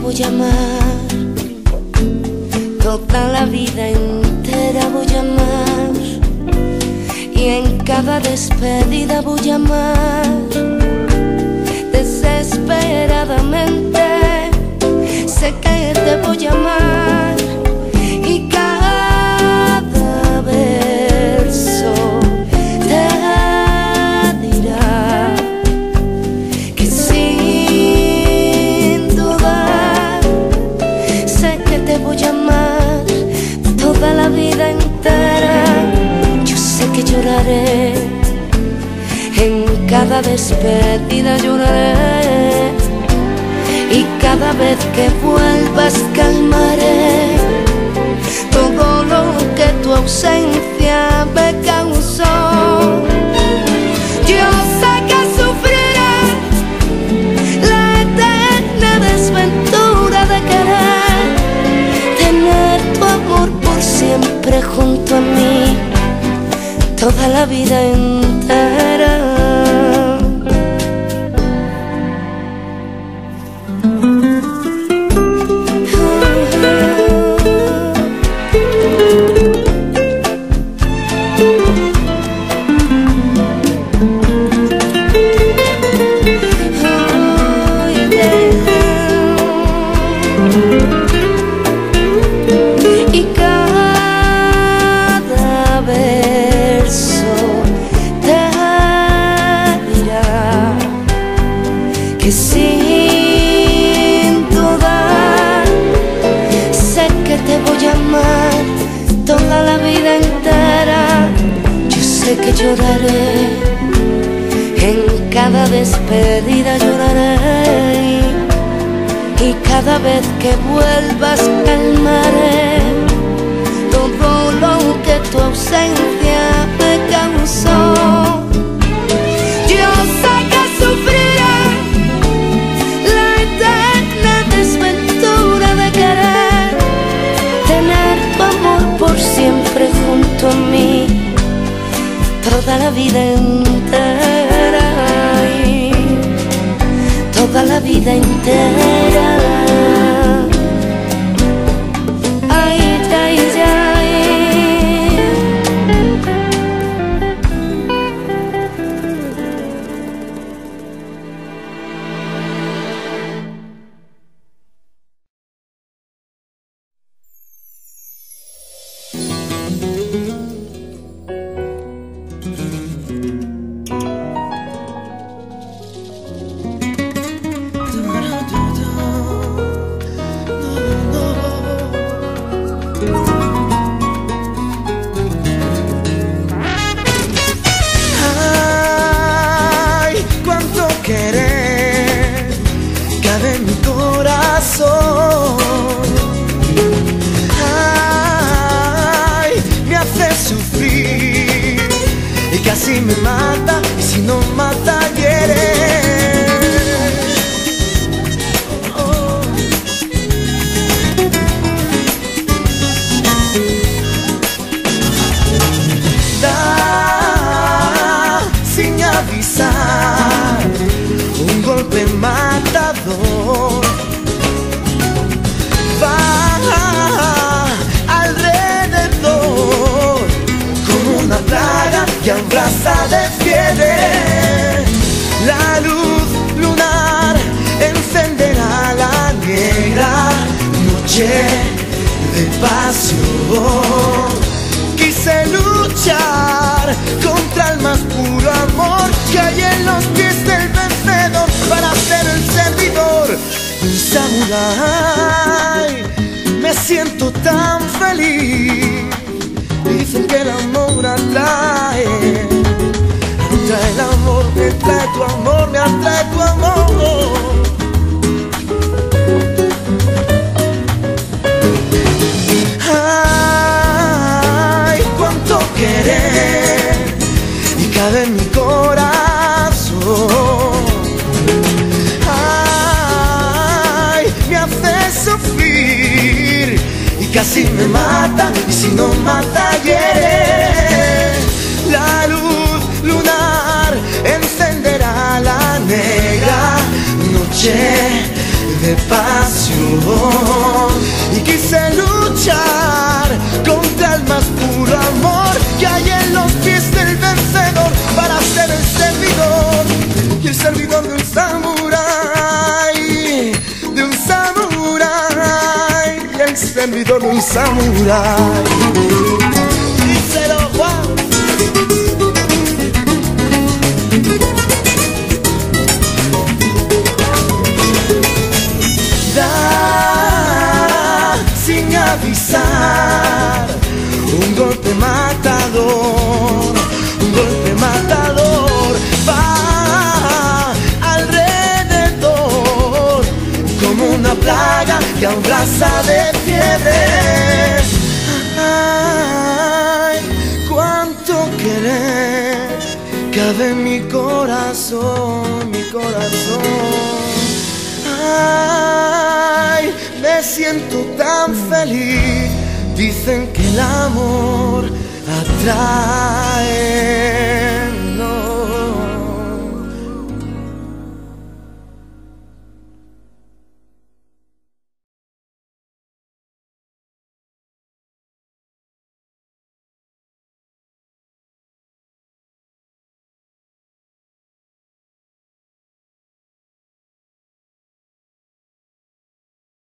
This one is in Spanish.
voy a amar, toda la vida entera voy a amar, y en cada despedida voy a amar desesperadamente. Sé que te voy a amar y cada verso te dirá que sin dudar sé que te voy a amar toda la vida entera. Yo sé que lloraré, en cada despedida lloraré, y cada vez que vuelvas calmaré todo lo que tu ausencia me causó. Yo sé que sufriré la eterna desventura de querer tener tu amor por siempre junto a mí, toda la vida entera. Y cada verso te dirá que sin dudar sé que te voy a amar toda la vida entera. Yo sé que lloraré, en cada despedida lloraré, y cada vez que vuelvas calmaré todo lo que tu ausencia me causó. Yo sé que sufriré la eterna desventura de querer tener tu amor por siempre junto a mí, toda la vida entera, toda la vida entera. Ay, ay, ay. Ay, cuánto querer cabe en mi corazón. Ay, me hace sufrir y casi me mata, y si no mata hiere. Un golpe matador va alrededor como una plaga que abraza de fiebre. La luz lunar encenderá la negra noche de pasión. Quise luchar contra el más puro amor que hay en los pies del vencedor para ser el servidor, un samurái. Me siento tan feliz. Dicen que el amor atrae, atrae el amor, me trae tu amor, me atrae tu amor. Querer y cabe en mi corazón. Ay, me hace sufrir y casi me mata, y si no mata hiere. La luz lunar encenderá la negra noche de pasión. Y quise luchar contra el más puro amor que hay en los pies del vencedor, para ser el servidor y el servidor de un samurái, de un samurái, y el servidor de un samurái. Díselo, Juan. Sin avisar, un golpe matador, un golpe matador va alrededor como una plaga que abraza de fiebre. Ay, cuánto querer cabe en mi corazón, mi corazón. Ay, me siento tan feliz. Dicen que el amor atrae.